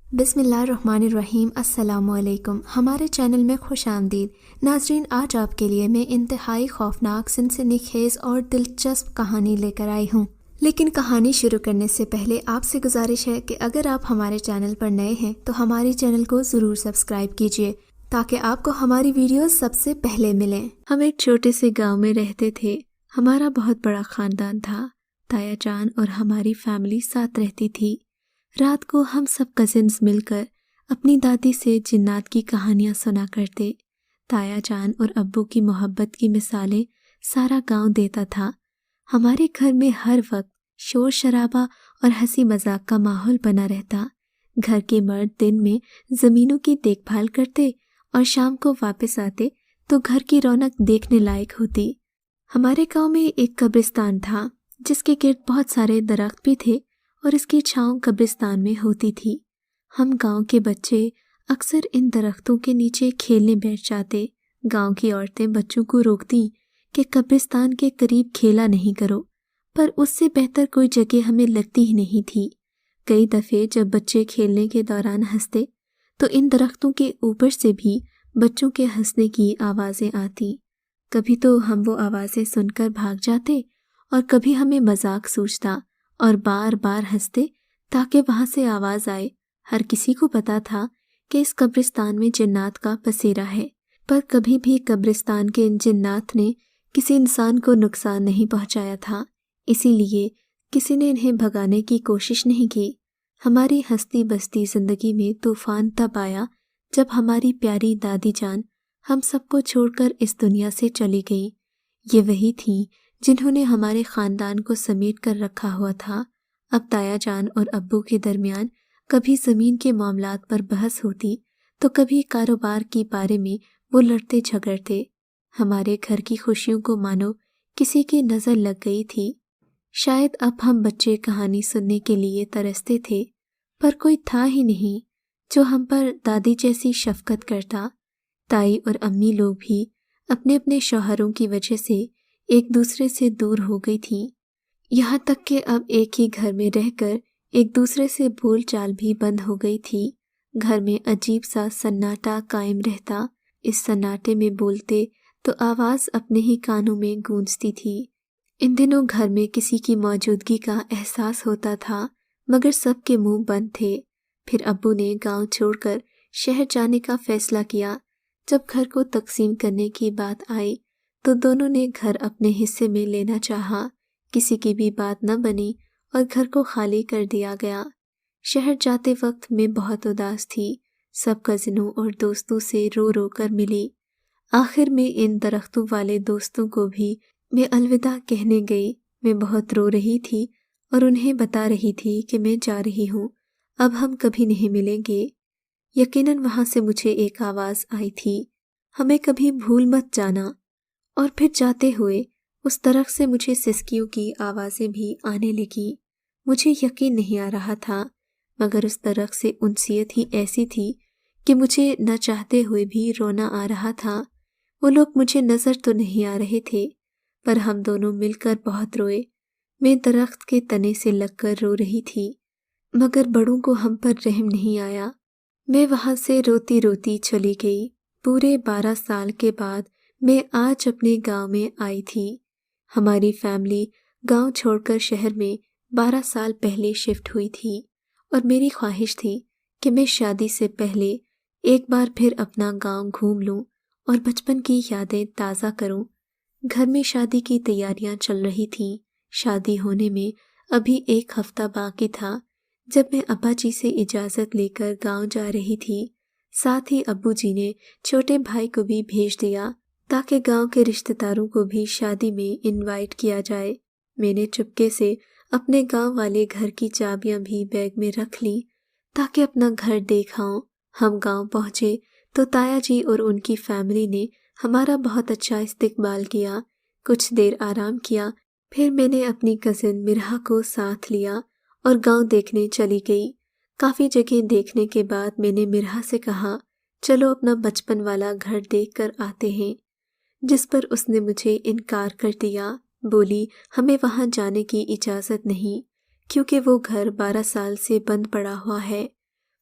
बिस्मिल्लाहिर्रहमानिर्रहीम। अस्सलामुअलैकुम। हमारे चैनल में खुश आमदीद। नाजरीन, आज आपके लिए मैं इंतहाई खौफनाक, सनसनीखेज और दिलचस्प कहानी लेकर आई हूँ। लेकिन कहानी शुरू करने से पहले आपसे गुजारिश है कि अगर आप हमारे चैनल पर नए हैं तो हमारे चैनल को ज़रूर सब्सक्राइब कीजिए ताकि आपको हमारी वीडियोस सबसे पहले मिलें। हम एक छोटे से गाँव में रहते थे। हमारा बहुत बड़ा ख़ानदान था। ताया जान और हमारी फैमिली साथ रहती थी। रात को हम सब कजिन्स मिलकर अपनी दादी से जिन्नात की कहानियां सुना करते। ताया जान और अब्बू की मोहब्बत की मिसालें सारा गांव देता था। हमारे घर में हर वक्त शोर शराबा और हंसी मजाक का माहौल बना रहता। घर के मर्द दिन में जमीनों की देखभाल करते और शाम को वापस आते तो घर की रौनक देखने लायक होती। हमारे गांव में एक कब्रिस्तान था जिसके गिर्द बहुत सारे दरख्त भी थे और इसकी छांव कब्रिस्तान में होती थी। हम गांव के बच्चे अक्सर इन दरख्तों के नीचे खेलने बैठ जाते। गांव की औरतें बच्चों को रोकती कि कब्रिस्तान के करीब खेला नहीं करो, पर उससे बेहतर कोई जगह हमें लगती ही नहीं थी। कई दफ़े जब बच्चे खेलने के दौरान हंसते तो इन दरख्तों के ऊपर से भी बच्चों के हंसने की आवाज़ें आती। कभी तो हम वो आवाज़ें सुनकर भाग जाते और कभी हमें मजाक सूझता और बार बार हंसते ताकि वहां से आवाज आए। हर किसी को पता था कि इस कब्रिस्तान में जिन्नात का बसेरा है, पर कभी भी कब्रिस्तान के इन जिन्नात ने किसी इंसान को नुकसान नहीं पहुंचाया था, इसीलिए किसी ने इन्हें भगाने की कोशिश नहीं की। हमारी हंसती बसती जिंदगी में तूफान तब आया जब हमारी प्यारी दादी जान हम सबको छोड़कर इस दुनिया से चली गई। ये वही थी जिन्होंने हमारे खानदान को समेट कर रखा हुआ था। अब ताया जान और अब्बू के दरमियान कभी ज़मीन के मामलात पर बहस होती तो कभी कारोबार के बारे में वो लड़ते झगड़ते। हमारे घर की खुशियों को मानो किसी की नज़र लग गई थी। शायद अब हम बच्चे कहानी सुनने के लिए तरसते थे, पर कोई था ही नहीं जो हम पर दादी जैसी शफकत करता। ताई और अम्मी लोग भी अपने अपने शौहरों की वजह से एक दूसरे से दूर हो गई थी। यहाँ तक कि अब एक ही घर में रहकर एक दूसरे से बोल चाल भी बंद हो गई थी। घर में अजीब सा सन्नाटा कायम रहता। इस सन्नाटे में बोलते तो आवाज़ अपने ही कानों में गूंजती थी। इन दिनों घर में किसी की मौजूदगी का एहसास होता था, मगर सबके मुंह बंद थे। फिर अब्बू ने गांव छोड़कर शहर जाने का फैसला किया। जब घर को तकसीम करने की बात आई तो दोनों ने घर अपने हिस्से में लेना चाहा। किसी की भी बात न बनी और घर को खाली कर दिया गया। शहर जाते वक्त मैं बहुत उदास थी। सब कजिनों और दोस्तों से रो रो कर मिली। आखिर में इन दरख्तों वाले दोस्तों को भी मैं अलविदा कहने गई। मैं बहुत रो रही थी और उन्हें बता रही थी कि मैं जा रही हूँ, अब हम कभी नहीं मिलेंगे। यकीनन वहाँ से मुझे एक आवाज़ आई थी, हमें कभी भूल मत जाना। और फिर जाते हुए उस दरख्त से मुझे सिसकियों की आवाज़ें भी आने लगी। मुझे यकीन नहीं आ रहा था, मगर उस दरख्त से उनसियत ही ऐसी थी कि मुझे न चाहते हुए भी रोना आ रहा था। वो लोग मुझे नज़र तो नहीं आ रहे थे, पर हम दोनों मिलकर बहुत रोए। मैं दरख्त के तने से लगकर रो रही थी, मगर बड़ों को हम पर रहम नहीं आया। मैं वहाँ से रोती रोती चली गई। पूरे 12 साल के बाद मैं आज अपने गांव में आई थी। हमारी फैमिली गांव छोड़कर शहर में 12 साल पहले शिफ्ट हुई थी और मेरी ख्वाहिश थी कि मैं शादी से पहले एक बार फिर अपना गांव घूम लूं और बचपन की यादें ताज़ा करूं। घर में शादी की तैयारियां चल रही थीं। शादी होने में अभी एक हफ्ता बाकी था जब मैं अब्बा जी से इजाज़त लेकर गांव जा रही थी। साथ ही अब्बू जी ने छोटे भाई को भी भेज दिया ताकि गांव के रिश्तेदारों को भी शादी में इनवाइट किया जाए। मैंने चुपके से अपने गांव वाले घर की चाबियां भी बैग में रख ली ताकि अपना घर देख आऊं। हम गांव पहुंचे तो ताया जी और उनकी फैमिली ने हमारा बहुत अच्छा इस्तकबाल किया। कुछ देर आराम किया, फिर मैंने अपनी कज़िन मिरहा को साथ लिया और गांव देखने चली गई। काफ़ी जगह देखने के बाद मैंने मिरहा से कहा, चलो अपना बचपन वाला घर देख कर आते हैं, जिस पर उसने मुझे इनकार कर दिया। बोली हमें वहां जाने की इजाज़त नहीं, क्योंकि वो घर 12 साल से बंद पड़ा हुआ है।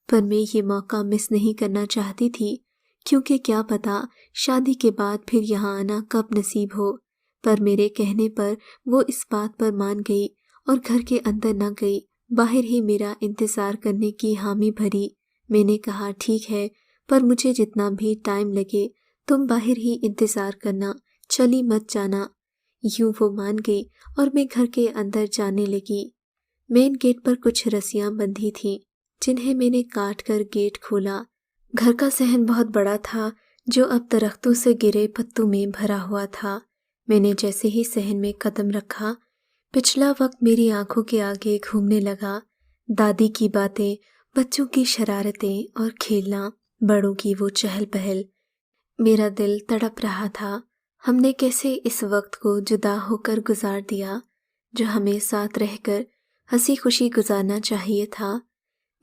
पर मैं ये मौका मिस नहीं करना चाहती थी, क्योंकि क्या पता शादी के बाद फिर यहाँ आना कब नसीब हो। पर मेरे कहने पर वो इस बात पर मान गई और घर के अंदर न गई, बाहर ही मेरा इंतज़ार करने की हामी भरी। मैंने कहा ठीक है, पर मुझे जितना भी टाइम लगे तुम बाहर ही इंतज़ार करना, चली मत जाना। यूं वो मान गई और मैं घर के अंदर जाने लगी। मेन गेट पर कुछ रस्सियां बंधी थीं, जिन्हें मैंने काट कर गेट खोला। घर का सहन बहुत बड़ा था, जो अब दरख्तों से गिरे पत्तों में भरा हुआ था। मैंने जैसे ही सहन में कदम रखा, पिछला वक्त मेरी आंखों के आगे घूमने लगा। दादी की बातें, बच्चों की शरारतें और खेलना, बड़ों की वो चहल पहल। मेरा दिल तड़प रहा था। हमने कैसे इस वक्त को जुदा होकर गुजार दिया, जो हमें साथ रहकर हंसी खुशी गुजारना चाहिए था।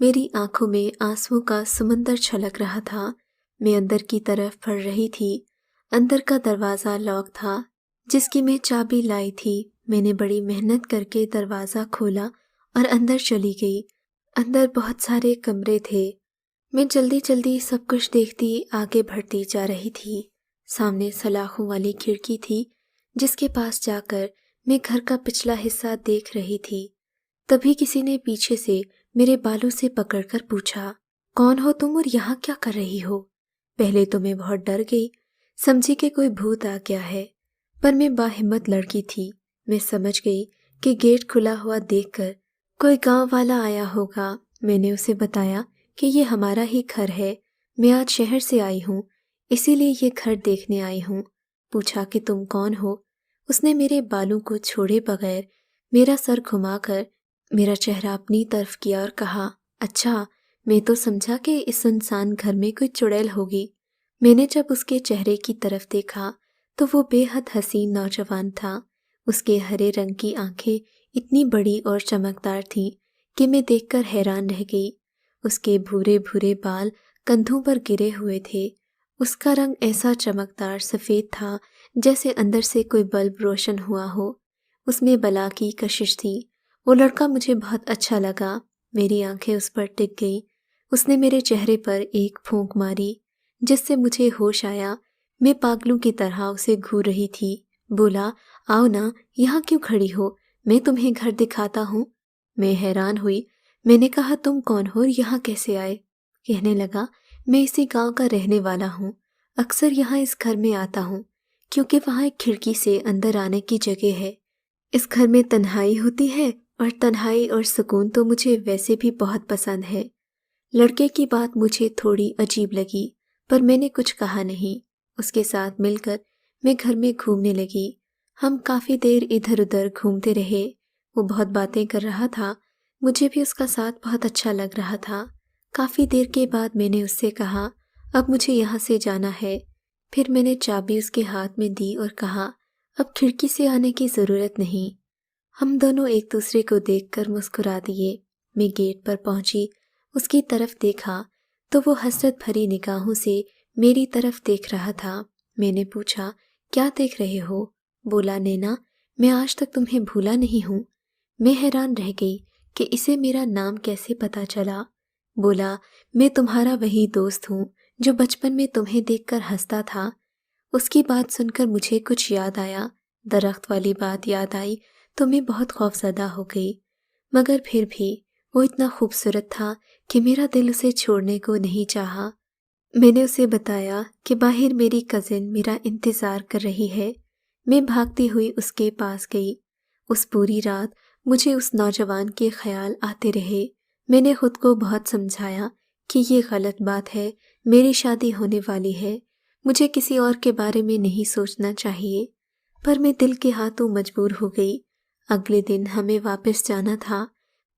मेरी आंखों में आंसुओं का समंदर छलक रहा था। मैं अंदर की तरफ बढ़ रही थी। अंदर का दरवाज़ा लॉक था, जिसकी मैं चाबी लाई थी। मैंने बड़ी मेहनत करके दरवाज़ा खोला और अंदर चली गई। अंदर बहुत सारे कमरे थे। मैं जल्दी जल्दी सब कुछ देखती आगे बढ़ती जा रही थी। सामने सलाखों वाली खिड़की थी, जिसके पास जाकर मैं घर का पिछला हिस्सा देख रही थी। तभी किसी ने पीछे से मेरे बालों से पकड़कर पूछा, कौन हो तुम और यहाँ क्या कर रही हो? पहले तो मैं बहुत डर गई, समझी कि कोई भूत आ गया है, पर मैं बाहिम्मत लड़की थी। मैं समझ गई कि गेट खुला हुआ देखकर कोई गांव वाला आया होगा। मैंने उसे बताया कि ये हमारा ही घर है, मैं आज शहर से आई हूँ, इसीलिए ये घर देखने आई हूँ। पूछा कि तुम कौन हो? उसने मेरे बालों को छोड़े बगैर मेरा सर घुमाकर मेरा चेहरा अपनी तरफ किया और कहा, अच्छा, मैं तो समझा कि इस सुनसान घर में कोई चुड़ैल होगी। मैंने जब उसके चेहरे की तरफ देखा तो वो बेहद हसीन नौजवान था। उसके हरे रंग की आंखें इतनी बड़ी और चमकदार थीं कि मैं देखकर हैरान रह गई। उसके भूरे भूरे बाल कंधों पर गिरे हुए थे। उसका रंग ऐसा चमकदार सफ़ेद था जैसे अंदर से कोई बल्ब रोशन हुआ हो। उसमें बला की कशिश थी। वो लड़का मुझे बहुत अच्छा लगा। मेरी आंखें उस पर टिक गईं। उसने मेरे चेहरे पर एक फूंक मारी, जिससे मुझे होश आया। मैं पागलों की तरह उसे घूर रही थी। बोला, आओ ना, यहाँ क्यों खड़ी हो, मैं तुम्हें घर दिखाता हूँ। मैं हैरान हुई। मैंने कहा, तुम कौन हो और यहाँ कैसे आए? कहने लगा, मैं इसी गांव का रहने वाला हूँ। अक्सर यहाँ इस घर में आता हूँ, क्योंकि वहाँ एक खिड़की से अंदर आने की जगह है। इस घर में तन्हाई होती है, और तन्हाई और सुकून तो मुझे वैसे भी बहुत पसंद है। लड़के की बात मुझे थोड़ी अजीब लगी, पर मैंने कुछ कहा नहीं। उसके साथ मिलकर मैं घर में घूमने लगी। हम काफ़ी देर इधर उधर घूमते रहे। वो बहुत बातें कर रहा था, मुझे भी उसका साथ बहुत अच्छा लग रहा था। काफ़ी देर के बाद मैंने उससे कहा, अब मुझे यहाँ से जाना है। फिर मैंने चाबी उसके हाथ में दी और कहा, अब खिड़की से आने की ज़रूरत नहीं। हम दोनों एक दूसरे को देखकर मुस्कुरा दिए। मैं गेट पर पहुंची, उसकी तरफ देखा तो वो हसरत भरी निगाहों से मेरी तरफ देख रहा था। मैंने पूछा, क्या देख रहे हो? बोला, नैना, मैं आज तक तुम्हें भूला नहीं हूँ। मैं हैरान रह गई कि इसे मेरा नाम कैसे पता चला। बोला, मैं तुम्हारा वही दोस्त हूँ जो बचपन में तुम्हें देखकर हंसता था। उसकी बात सुनकर मुझे कुछ याद आया। दरख्त वाली बात याद आई तो मैं बहुत खौफजदा हो गई, मगर फिर भी वो इतना खूबसूरत था कि मेरा दिल उसे छोड़ने को नहीं चाहा। मैंने उसे बताया कि बाहर मेरी कज़िन मेरा इंतज़ार कर रही है। मैं भागती हुई उसके पास गई। उस पूरी रात मुझे उस नौजवान के ख्याल आते रहे। मैंने खुद को बहुत समझाया कि ये गलत बात है, मेरी शादी होने वाली है, मुझे किसी और के बारे में नहीं सोचना चाहिए। पर मैं दिल के हाथों मजबूर हो गई। अगले दिन हमें वापस जाना था,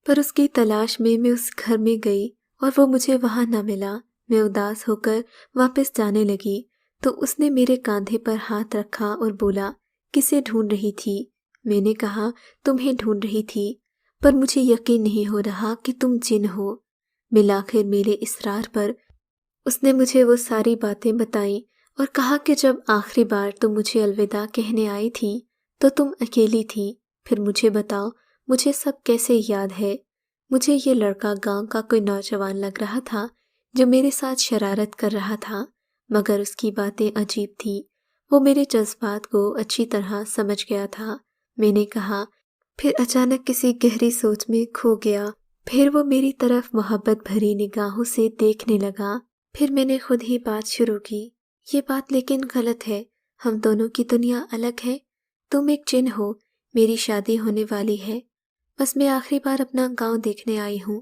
पर उसकी तलाश में मैं उस घर में गई और वो मुझे वहाँ न मिला। मैं उदास होकर वापस जाने लगी तो उसने मेरे कंधे पर हाथ रखा और बोला, किसे ढूंढ रही थी? मैंने कहा, तुम्हें ढूंढ रही थी, पर मुझे यकीन नहीं हो रहा कि तुम जिन हो। मिलाकर मेरे इसरार पर उसने मुझे वो सारी बातें बताईं और कहा कि जब आखिरी बार तुम मुझे अलविदा कहने आई थी तो तुम अकेली थी। फिर मुझे बताओ, मुझे सब कैसे याद है? مجھے یہ لڑکا گاؤں کا کوئی نوجوان لگ رہا تھا جو میرے ساتھ شرارت کر رہا تھا، مگر اس کی باتیں عجیب تھیں۔ وہ میرے جذبات کو اچھی طرح سمجھ گیا تھا۔ میں نے کہا، پھر اچانک کسی گہری سوچ میں کھو گیا۔ پھر وہ میری طرف محبت بھری نگاہوں سے دیکھنے لگا۔ پھر میں نے خود ہی بات شروع کی، یہ بات لیکن غلط ہے، ہم دونوں کی دنیا الگ ہے۔ تم ایک جن ہو، میری شادی ہونے والی ہے، بس میں آخری بار اپنا گاؤں دیکھنے آئی ہوں،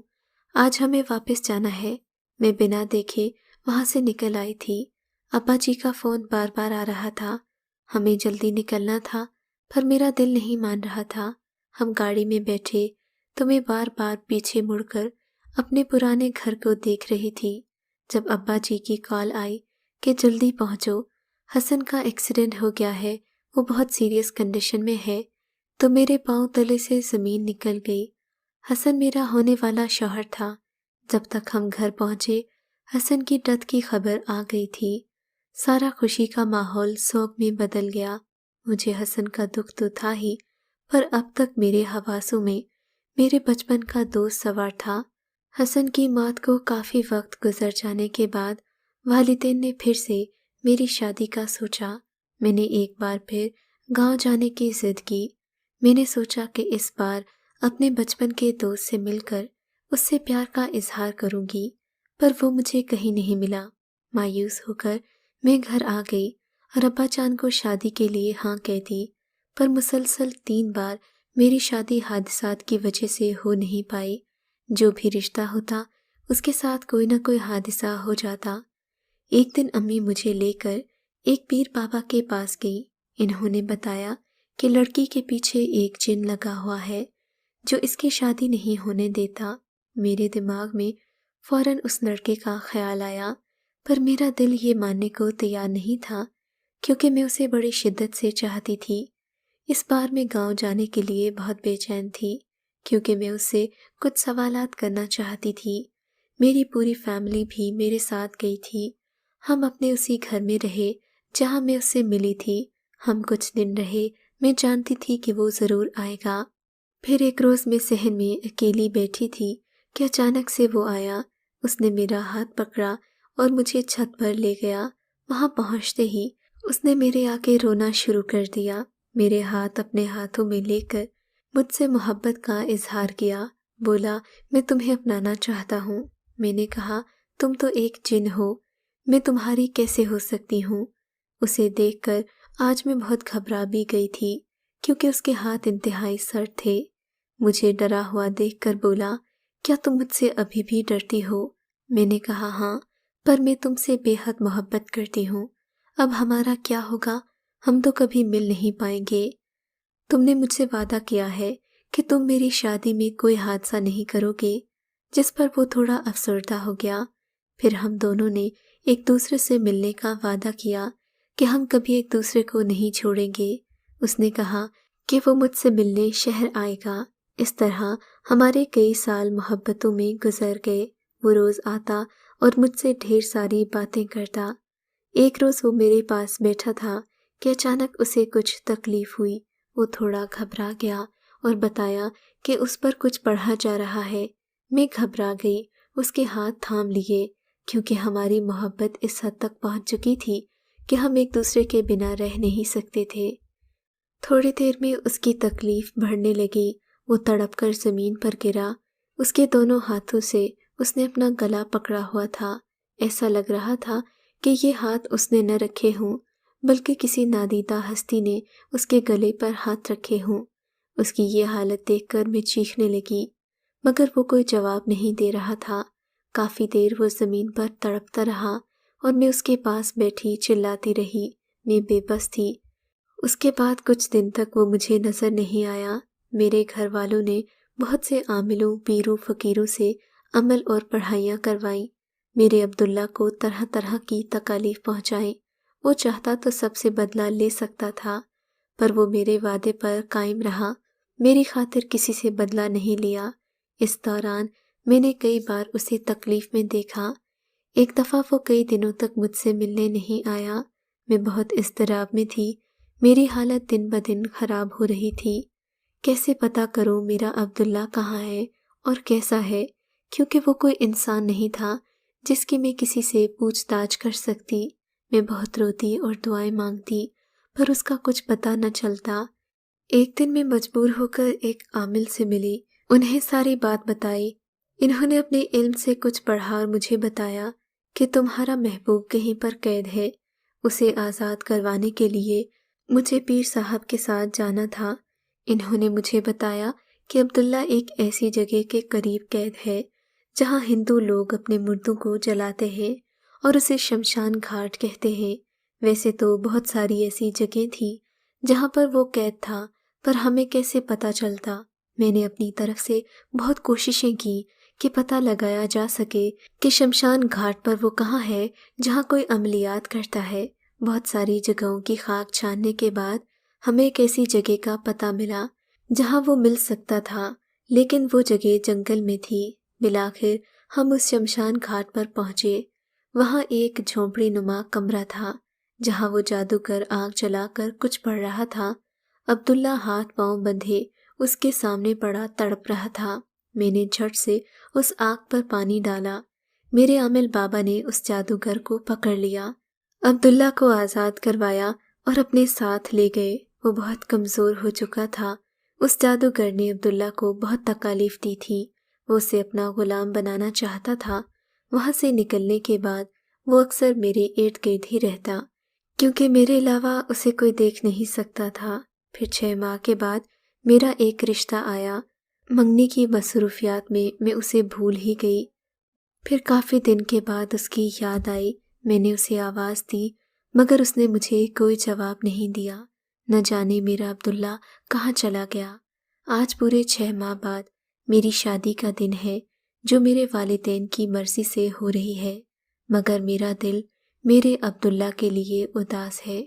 آج ہمیں واپس جانا ہے۔ میں بنا دیکھے وہاں سے نکل آئی تھی۔ ابا جی کا فون بار بار آ رہا تھا، ہمیں جلدی نکلنا تھا، پر میرا دل نہیں مان رہا تھا۔ ہم گاڑی میں بیٹھے تو میں بار بار پیچھے مڑ کر اپنے پرانے گھر کو دیکھ رہی تھی۔ جب ابا جی کی کال آئی کہ جلدی پہنچو، حسن کا ایکسیڈنٹ ہو گیا ہے، وہ بہت سیریس کنڈیشن میں ہے، تو میرے پاؤں تلے سے زمین نکل گئی۔ حسن میرا ہونے والا شوہر تھا۔ جب تک ہم گھر پہنچے، حسن کی ڈیتھ کی خبر آ گئی تھی۔ سارا خوشی کا ماحول سوگ میں بدل گیا۔ مجھے حسن کا دکھ تو تھا ہی، پر اب تک میرے حواسوں میں میرے بچپن کا دوست سوار تھا۔ حسن کی موت کو کافی وقت گزر جانے کے بعد والدین نے پھر سے میری شادی کا سوچا۔ میں نے ایک بار پھر گاؤں جانے کی ضد کی۔ میں نے سوچا کہ اس بار اپنے بچپن کے دوست سے مل کر اس سے پیار کا اظہار کروں گی، پر وہ مجھے کہیں نہیں ملا۔ مایوس ہو کر میں گھر آ گئی اور ابا جان کو شادی کے لیے ہاں کہہ دی، پر مسلسل 3 بار میری شادی حادثات کی وجہ سے ہو نہیں پائی۔ جو بھی رشتہ ہوتا اس کے ساتھ کوئی نہ کوئی حادثہ ہو جاتا۔ ایک دن امی مجھے لے کر ایک پیر بابا کے پاس گئی۔ انہوں نے بتایا کہ لڑکی کے پیچھے ایک جن لگا ہوا ہے جو اس کی شادی نہیں ہونے دیتا۔ میرے دماغ میں فوراً اس لڑکے کا خیال آیا، پر میرا دل یہ ماننے کو تیار نہیں تھا، کیونکہ میں اسے بڑی شدت سے چاہتی تھی۔ اس بار میں گاؤں جانے کے لیے بہت بے چین تھی، کیونکہ میں اس سے کچھ سوالات کرنا چاہتی تھی۔ میری پوری فیملی بھی میرے ساتھ گئی تھی۔ ہم اپنے اسی گھر میں رہے جہاں میں اس سے ملی تھی۔ ہم کچھ دن رہے، میں جانتی تھی کہ وہ ضرور آئے گا۔ پھر ایک روز میں صحن میں اکیلی بیٹھی تھی کہ اچانک سے وہ آیا۔ اس نے میرا ہاتھ پکڑا اور مجھے چھت پر لے گیا۔ وہاں پہنچتے ہی اس نے میرے آگے رونا شروع کر دیا۔ میرے ہاتھ اپنے ہاتھوں میں لے کر مجھ سے محبت کا اظہار کیا، بولا، میں تمہیں اپنانا چاہتا ہوں۔ میں نے کہا، تم تو ایک جن ہو، میں تمہاری کیسے ہو سکتی ہوں؟ اسے دیکھ کر آج میں بہت گھبرا بھی گئی تھی، کیونکہ اس کے ہاتھ انتہائی سرد تھے۔ مجھے ڈرا ہوا دیکھ کر بولا، کیا تم مجھ سے ابھی بھی ڈرتی ہو؟ میں نے کہا، ہاں، پر میں تم سے بے حد محبت کرتی ہوں۔ اب ہمارا کیا ہوگا؟ ہم تو کبھی مل نہیں پائیں گے۔ تم نے مجھ سے وعدہ کیا ہے کہ تم میری شادی میں کوئی حادثہ نہیں کرو گے۔ جس پر وہ تھوڑا افسردہ ہو گیا۔ پھر ہم دونوں نے ایک دوسرے سے ملنے کا وعدہ کیا کہ ہم کبھی ایک دوسرے کو نہیں چھوڑیں گے۔ اس نے کہا کہ وہ مجھ سے ملنے شہر آئے گا۔ اس طرح ہمارے کئی سال محبتوں میں گزر گئے۔ وہ روز آتا اور مجھ سے ڈھیر ساری باتیں کرتا۔ ایک روز وہ میرے پاس بیٹھا تھا کہ اچانک اسے کچھ تکلیف ہوئی۔ وہ تھوڑا گھبرا گیا اور بتایا کہ اس پر کچھ پڑھا جا رہا ہے۔ میں گھبرا گئی، اس کے ہاتھ تھام لیے، کیونکہ ہماری محبت اس حد تک پہنچ چکی تھی کہ ہم ایک دوسرے کے بنا رہ نہیں سکتے تھے۔ تھوڑی دیر میں اس کی تکلیف بڑھنے لگی۔ وہ تڑپ کر زمین پر گرا۔ اس کے دونوں ہاتھوں سے اس نے اپنا گلا پکڑا ہوا تھا۔ ایسا لگ رہا تھا کہ یہ ہاتھ اس نے نہ رکھے ہوں، بلکہ کسی نادیدہ ہستی نے اس کے گلے پر ہاتھ رکھے ہوں۔ اس کی یہ حالت دیکھ کر میں چیخنے لگی، مگر وہ کوئی جواب نہیں دے رہا تھا۔ کافی دیر وہ زمین پر تڑپتا رہا اور میں اس کے پاس بیٹھی چلاتی رہی۔ میں بے بس تھی۔ اس کے بعد کچھ دن تک وہ مجھے نظر نہیں آیا۔ میرے گھر والوں نے بہت سے عاملوں، پیروں، فقیروں سے عمل اور پڑھائیاں کروائیں۔ میرے عبداللہ کو طرح طرح کی تکالیف پہنچائیں۔ وہ چاہتا تو سب سے بدلہ لے سکتا تھا، پر وہ میرے وعدے پر قائم رہا۔ میری خاطر کسی سے بدلہ نہیں لیا۔ اس دوران میں نے کئی بار اسے تکلیف میں دیکھا۔ ایک دفعہ وہ کئی دنوں تک مجھ سے ملنے نہیں آیا۔ میں بہت اضطراب میں تھی۔ میری حالت دن بدن خراب ہو رہی تھی۔ کیسے پتہ کروں میرا عبداللہ کہاں ہے اور کیسا ہے، کیونکہ وہ کوئی انسان نہیں تھا جس کی میں کسی سے پوچھ تاچھ کر سکتی۔ میں بہت روتی اور دعائیں مانگتی، پر اس کا کچھ پتہ نہ چلتا۔ ایک دن میں مجبور ہو کر ایک عامل سے ملی، انہیں ساری بات بتائی۔ انہوں نے اپنے علم سے کچھ پڑھا اور مجھے بتایا کہ تمہارا محبوب کہیں پر قید ہے، اسے آزاد کروانے کے لیے مجھے پیر صاحب کے ساتھ جانا تھا۔ انہوں نے مجھے بتایا کہ عبداللہ ایک ایسی جگہ کے قریب قید ہے جہاں ہندو لوگ اپنے مردوں کو جلاتے ہیں اور اسے شمشان گھاٹ کہتے ہیں۔ ویسے تو بہت ساری ایسی جگہیں تھیں جہاں پر وہ قید تھا، پر ہمیں کیسے پتہ چلتا؟ میں نے اپنی طرف سے بہت کوششیں کی کہ پتہ لگایا جا سکے کہ شمشان گھاٹ پر وہ کہاں ہے جہاں کوئی عملیات کرتا ہے۔ بہت ساری جگہوں کی خاک چھاننے کے بعد ہمیں ایک ایسی جگہ کا پتہ ملا جہاں وہ مل سکتا تھا، لیکن وہ جگہ جنگل میں تھی۔ بالآخر ہم اس شمشان گھاٹ پر پہنچے۔ وہاں ایک جھونپڑی نما کمرہ تھا جہاں وہ جادوگر آگ جلا کر کچھ پڑھ رہا تھا۔ عبداللہ ہاتھ پاؤں بندھے اس کے سامنے پڑا تڑپ رہا تھا۔ میں نے جھٹ سے اس آگ پر پانی ڈالا۔ میرے عامل بابا نے اس جادوگر کو پکڑ لیا، عبداللہ کو آزاد کروایا اور اپنے ساتھ لے گئے۔ وہ بہت کمزور ہو چکا تھا۔ اس جادوگر نے عبداللہ کو بہت تکالیف دی تھی، وہ اسے اپنا غلام بنانا چاہتا تھا۔ وہاں سے نکلنے کے بعد وہ اکثر میرے ارد گرد ہی رہتا، کیونکہ میرے علاوہ اسے کوئی دیکھ نہیں سکتا تھا۔ پھر 6 ماہ کے بعد میرا ایک رشتہ آیا۔ منگنی کی مصروفیات میں اسے بھول ہی گئی۔ پھر کافی دن کے بعد اس کی یاد آئی۔ میں نے اسے آواز دی، مگر اس نے مجھے کوئی جواب نہیں دیا۔ نہ جانے میرا عبداللہ کہاں چلا گیا۔ آج پورے 6 ماہ بعد میری شادی کا دن ہے، جو میرے والدین کی مرضی سے ہو رہی ہے، مگر میرا دل میرے عبداللہ کے لیے اداس ہے۔